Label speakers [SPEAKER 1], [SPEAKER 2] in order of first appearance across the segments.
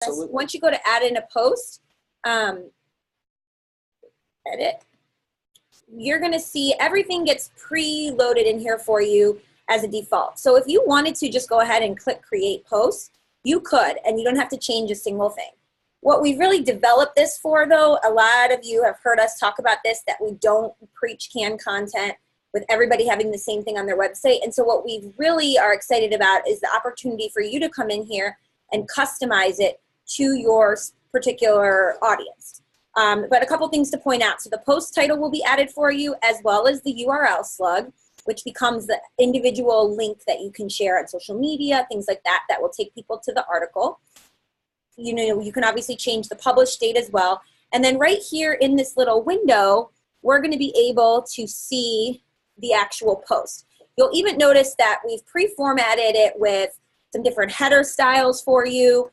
[SPEAKER 1] Absolutely.
[SPEAKER 2] Once you go to add in a post, edit, you're going to see everything gets pre-loaded in here for you as a default. So if you wanted to just go ahead and click create post, you could, and you don't have to change a single thing. What we've really developed this for, though, a lot of you have heard us talk about this, that we don't preach canned content with everybody having the same thing on their website. And so what we really are excited about is the opportunity for you to come in here and customize it to your particular audience. But a couple things to point out. So the post title will be added for you, as well as the URL slug, which becomes the individual link that you can share on social media, things like that, that will take people to the article. You know, you can obviously change the publish date as well. And then right here in this little window, we're going to be able to see the actual post. You'll even notice that we've pre-formatted it with some different header styles for you,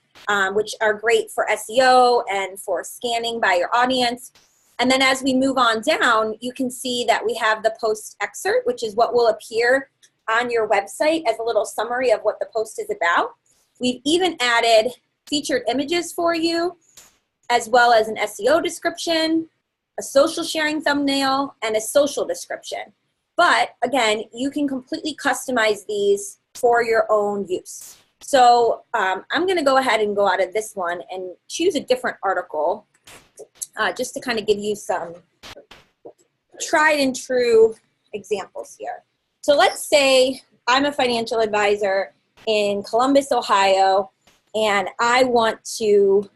[SPEAKER 2] which are great for SEO and for scanning by your audience. And then as we move on down, you can see that we have the post excerpt, which is what will appear on your website as a little summary of what the post is about. We've even added featured images for you, as well as an SEO description, a social sharing thumbnail, and a social description. But again, you can completely customize these for your own use. So I'm going to go ahead and go out of this one and choose a different article just to kind of give you some tried and true examples here. So let's say I'm a financial advisor in Columbus, Ohio, and I want to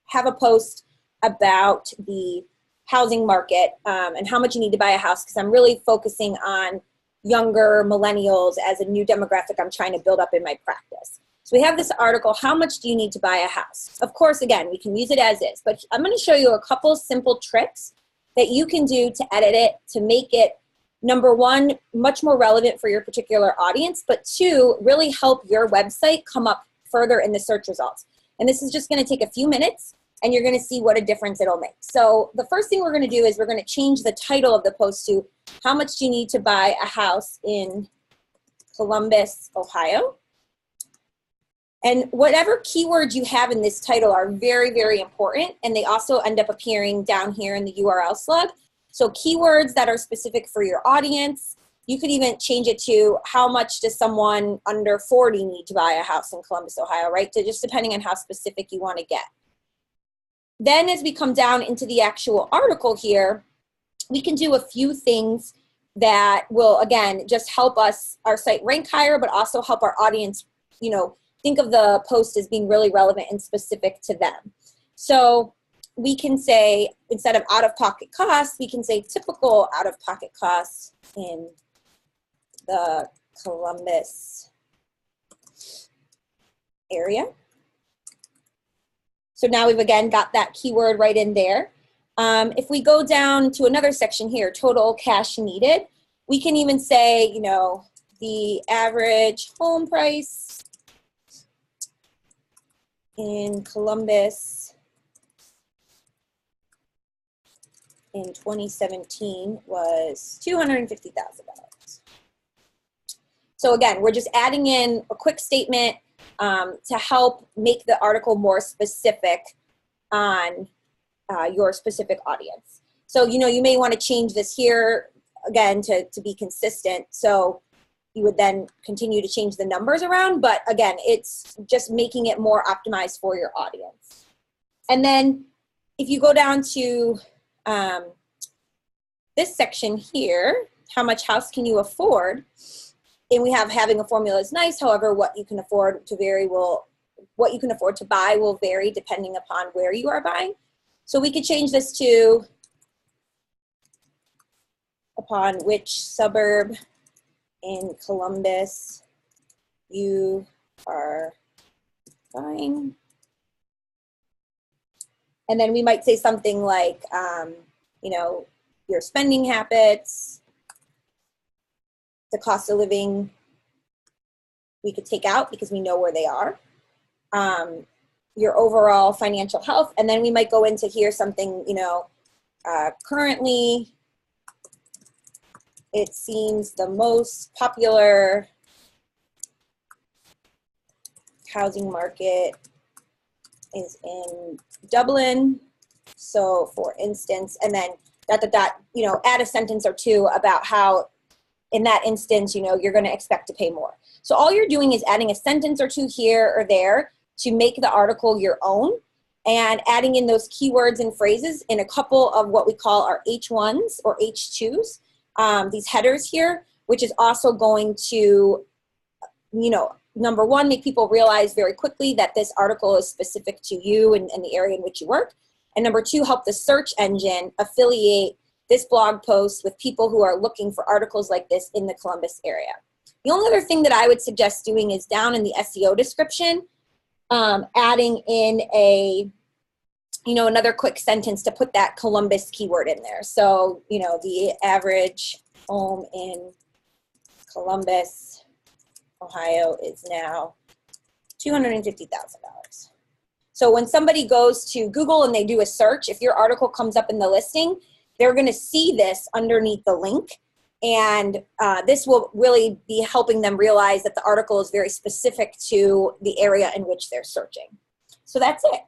[SPEAKER 2] have a post about the housing market and how much you need to buy a house, because I'm really focusing on younger millennials as a new demographic I'm trying to build up in my practice. So we have this article, how much do you need to buy a house? Of course, again, we can use it as is, but I'm going to show you a couple simple tricks that you can do to edit it to make it, number one, much more relevant for your particular audience, but two, really help your website come up further in the search results. And this is just going to take a few minutes, and you're going to see what a difference it'll make. So the first thing we're going to do is we're going to change the title of the post to how much do you need to buy a house in Columbus, Ohio. And whatever keywords you have in this title are very, very important, and they also end up appearing down here in the URL slug. So keywords that are specific for your audience. You could even change it to how much does someone under 40 need to buy a house in Columbus, Ohio, right? So just depending on how specific you want to get. Then as we come down into the actual article here, we can do a few things that will, again, just help us, our site rank higher, but also help our audience, you know, think of the post as being really relevant and specific to them. So we can say, instead of out-of-pocket costs, we can say typical out-of-pocket costs in the Columbus area. So now we've again got that keyword right in there. If we go down to another section here, total cash needed, we can even say, you know, the average home price in Columbus in 2017 was $250,000. So again, we're just adding in a quick statement to help make the article more specific on your specific audience. So, you know, you may want to change this here, again, to be consistent. So you would then continue to change the numbers around. But again, it's just making it more optimized for your audience. And then if you go down to this section here, how much house can you afford? And we have having a formula is nice. However, what you can afford to what you can afford to buy will vary depending upon where you are buying. So we could change this to upon which suburb in Columbus you are buying. And then we might say something like, you know, your spending habits, the cost of living we could take out because we know where they are, your overall financial health, and then we might go into here something, you know, currently it seems the most popular housing market is in Dublin. So for instance, and then dot, dot, dot, you know, add a sentence or two about how in that instance, you know, you're going to expect to pay more. So all you're doing is adding a sentence or two here or there to make the article your own, and adding in those keywords and phrases in a couple of what we call our H1s or H2s, these headers here, which is also going to, you know, number one, make people realize very quickly that this article is specific to you and the area in which you work. And number two, help the search engine affiliate this blog post with people who are looking for articles like this in the Columbus area. The only other thing that I would suggest doing is down in the SEO description, adding in a, you know, another quick sentence to put that Columbus keyword in there. So, you know, the average home in Columbus, Ohio is now $250,000. So when somebody goes to Google and they do a search, if your article comes up in the listing, they're going to see this underneath the link. And this will really be helping them realize that the article is very specific to the area in which they're searching. So that's it.